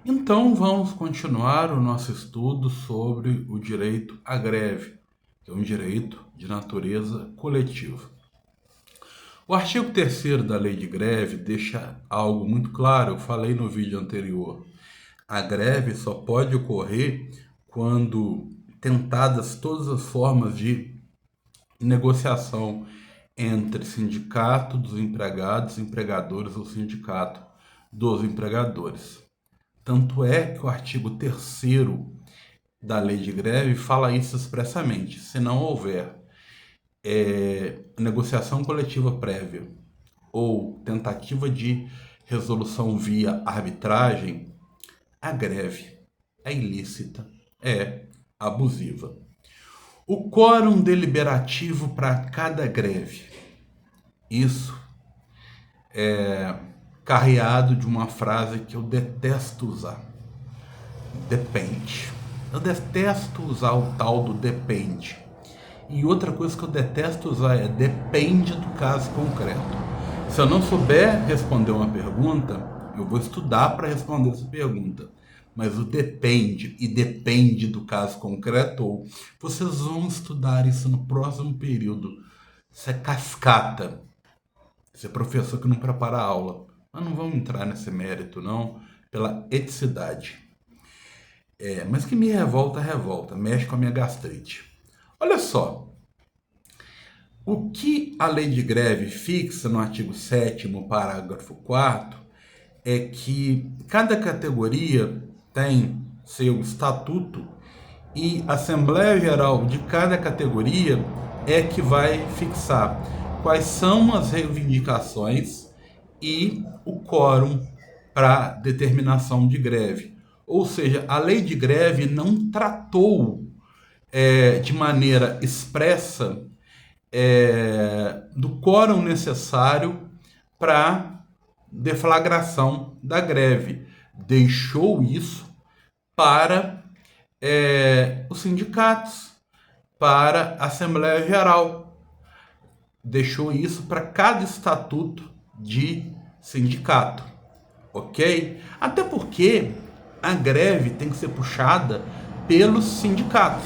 Então, vamos continuar o nosso estudo sobre o direito à greve, que é um direito de natureza coletiva. O artigo 3º da Lei de Greve deixa algo muito claro, eu falei no vídeo anterior. A greve só pode ocorrer quando tentadas todas as formas de negociação entre sindicato dos empregados, empregadores ou sindicato dos empregadores. Tanto é que o artigo 3º da Lei de Greve fala isso expressamente. Se não houver negociação coletiva prévia ou tentativa de resolução via arbitragem, a greve é ilícita, é abusiva. O quórum deliberativo para cada greve. Isso é carreado de uma frase que eu detesto usar. Depende. Eu detesto usar o tal do depende. E outra coisa que eu detesto usar é depende do caso concreto. Se eu não souber responder uma pergunta, eu vou estudar para responder essa pergunta. Mas o depende e depende do caso concreto, ou vocês vão estudar isso no próximo período. Isso é cascata. Isso é professor que não prepara a aula. Mas não vamos entrar nesse mérito, não, pela eticidade. Mas que me revolta, mexe com a minha gastrite. Olha só, o que a lei de greve fixa no artigo 7º, parágrafo 4º, é que cada categoria tem seu estatuto e a Assembleia Geral de cada categoria é que vai fixar quais são as reivindicações e o quórum para determinação de greve. Ou seja, a lei de greve não tratou de maneira expressa do quórum necessário para deflagração da greve. Deixou isso para os sindicatos, para a Assembleia Geral. Deixou isso para cada estatuto de sindicato, ok? Até porque a greve tem que ser puxada pelos sindicatos.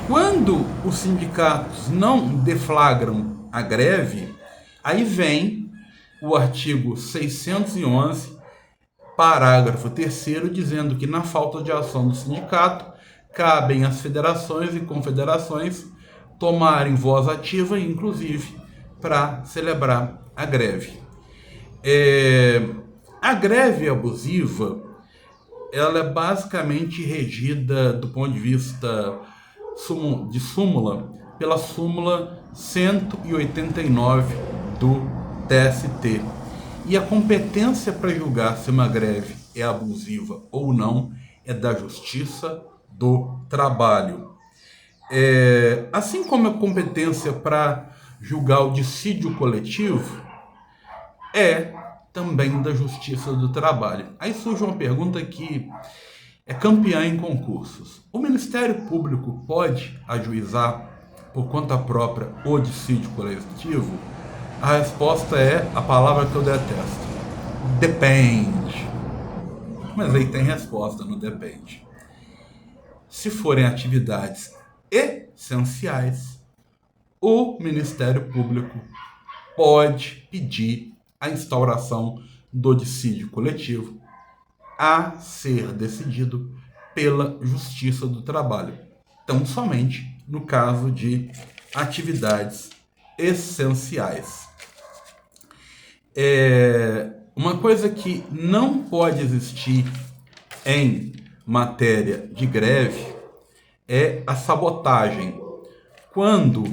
Quando os sindicatos não deflagram a greve, aí vem o artigo 611, parágrafo 3º, dizendo que na falta de ação do sindicato, cabem às federações e confederações tomarem voz ativa, inclusive, para celebrar a greve. A greve abusiva, ela é basicamente regida do ponto de vista de súmula, pela súmula 189 do TST. E a competência para julgar se uma greve é abusiva ou não é da Justiça do Trabalho. Assim como a competência para julgar o dissídio coletivo é também da Justiça do Trabalho. Aí surge uma pergunta que é campeã em concursos. O Ministério Público pode ajuizar por conta própria o dissídio coletivo? A resposta é a palavra que eu detesto. Depende. Mas aí tem resposta no depende. Se forem atividades essenciais, o Ministério Público pode pedir a instauração do dissídio coletivo a ser decidido pela Justiça do Trabalho, tão somente no caso de atividades essenciais. Uma coisa que não pode existir em matéria de greve é a sabotagem. Quando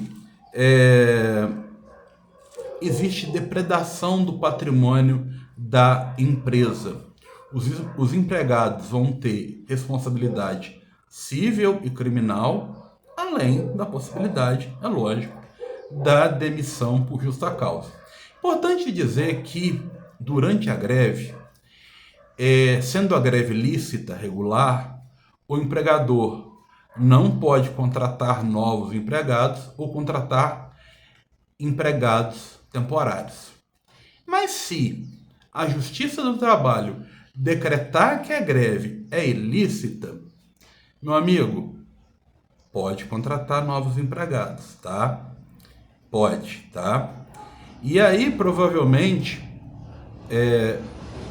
existe depredação do patrimônio da empresa, os empregados vão ter responsabilidade civil e criminal, além da possibilidade, é lógico, da demissão por justa causa. Importante dizer que, durante a greve, sendo a greve lícita, regular, o empregador não pode contratar novos empregados ou contratar empregados temporários. Mas se a Justiça do Trabalho decretar que a greve é ilícita, meu amigo, pode contratar novos empregados, tá? Pode, tá? E aí, provavelmente,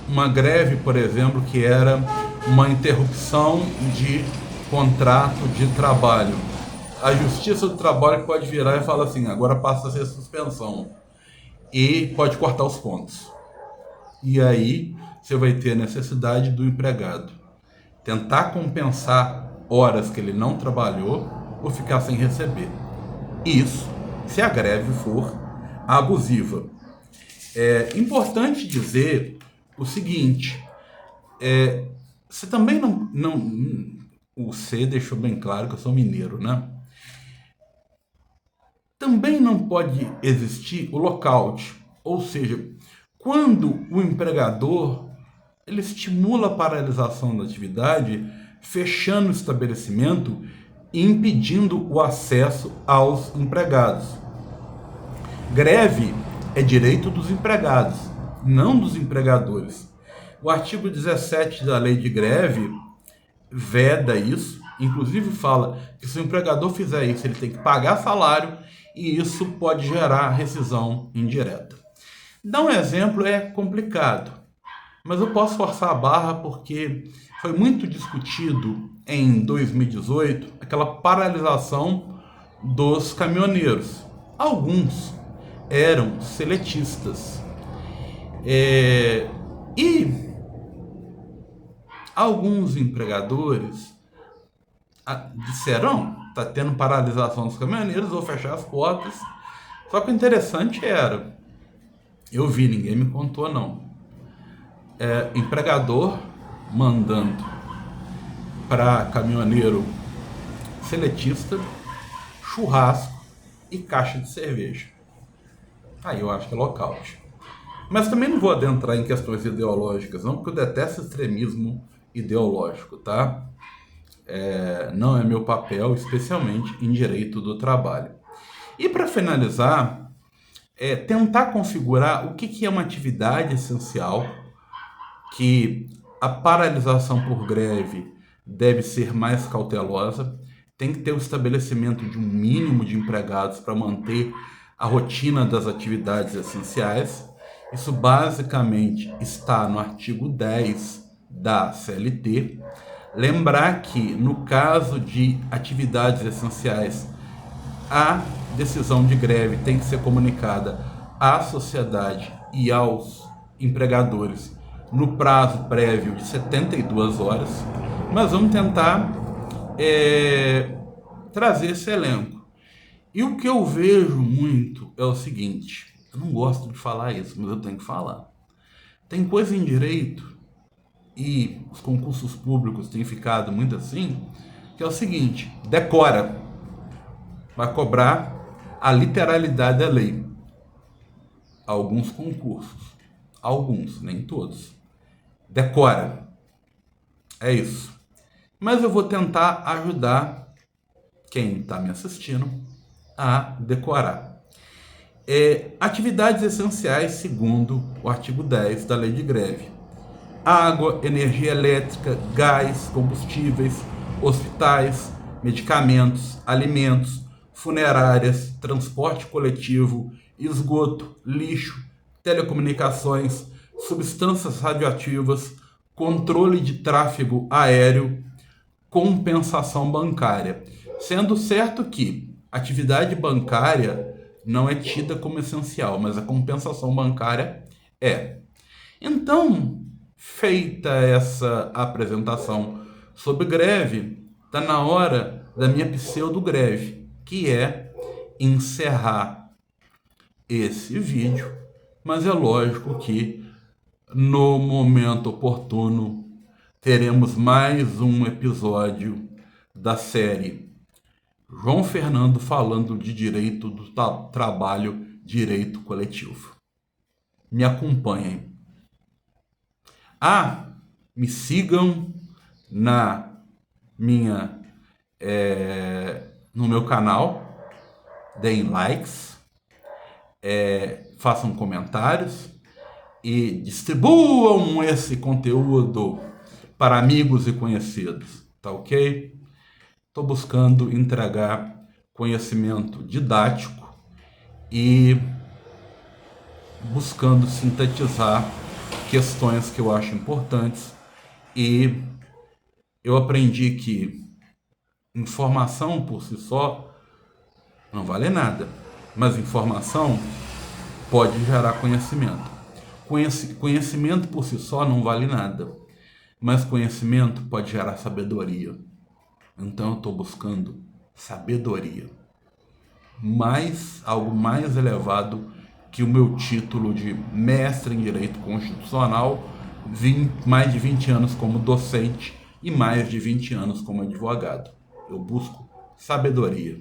uma greve, por exemplo, que era uma interrupção de contrato de trabalho. A Justiça do Trabalho pode virar e falar assim, agora passa a ser suspensão. E pode cortar os pontos. E aí você vai ter a necessidade do empregado tentar compensar horas que ele não trabalhou ou ficar sem receber. Isso se a greve for abusiva. É importante dizer o seguinte, você também o C deixou bem claro que eu sou mineiro, né? Também não pode existir o lockout, ou seja, quando o empregador ele estimula a paralisação da atividade, fechando o estabelecimento e impedindo o acesso aos empregados. Greve é direito dos empregados, não dos empregadores. O artigo 17 da lei de greve veda isso, inclusive fala que se o empregador fizer isso, ele tem que pagar salário e isso pode gerar rescisão indireta. Dar um exemplo é complicado, mas eu posso forçar a barra porque foi muito discutido em 2018 aquela paralisação dos caminhoneiros. Alguns eram seletistas. E alguns empregadores disseram, está tendo paralisação dos caminhoneiros, vou fechar as portas. Só que o interessante era, eu vi, ninguém me contou não, empregador mandando para caminhoneiro seletista churrasco e caixa de cerveja. Aí eu acho que é lockout. Mas também não vou adentrar em questões ideológicas não, porque eu detesto extremismo ideológico, tá? Não é meu papel, especialmente em direito do trabalho. E para finalizar, tentar configurar o que é uma atividade essencial, que a paralisação por greve deve ser mais cautelosa, tem que ter o estabelecimento de um mínimo de empregados para manter a rotina das atividades essenciais. Isso basicamente está no artigo 10 da CLT. Lembrar que, no caso de atividades essenciais, a decisão de greve tem que ser comunicada à sociedade e aos empregadores no prazo prévio de 72 horas. Mas vamos tentar trazer esse elenco. E o que eu vejo muito é o seguinte, eu não gosto de falar isso, mas eu tenho que falar. Tem coisa em direito, e os concursos públicos têm ficado muito assim, que é o seguinte, decora, vai cobrar a literalidade da lei. Alguns concursos, alguns, nem todos, decora. É isso. Mas eu vou tentar ajudar quem está me assistindo a decorar. Atividades essenciais segundo o artigo 10 da lei de greve: água, energia elétrica, gás, combustíveis, hospitais, medicamentos, alimentos, funerárias, transporte coletivo, esgoto, lixo, telecomunicações, substâncias radioativas, controle de tráfego aéreo, compensação bancária. Sendo certo que atividade bancária não é tida como essencial, mas a compensação bancária é. Então, feita essa apresentação sobre greve, está na hora da minha pseudo-greve, que é encerrar esse vídeo, mas é lógico que no momento oportuno teremos mais um episódio da série João Fernando falando de direito do trabalho, direito coletivo. Me acompanhem. Me sigam na minha no meu canal, deem likes, façam comentários e distribuam esse conteúdo para amigos e conhecidos, tá ok? Estou buscando entregar conhecimento didático e buscando sintetizar questões que eu acho importantes, e eu aprendi que informação por si só não vale nada, mas informação pode gerar conhecimento. Conhecimento por si só não vale nada, mas conhecimento pode gerar sabedoria. Então eu estou buscando sabedoria, algo mais elevado que o meu título de mestre em Direito Constitucional, mais de 20 anos como docente e mais de 20 anos como advogado. Eu busco sabedoria.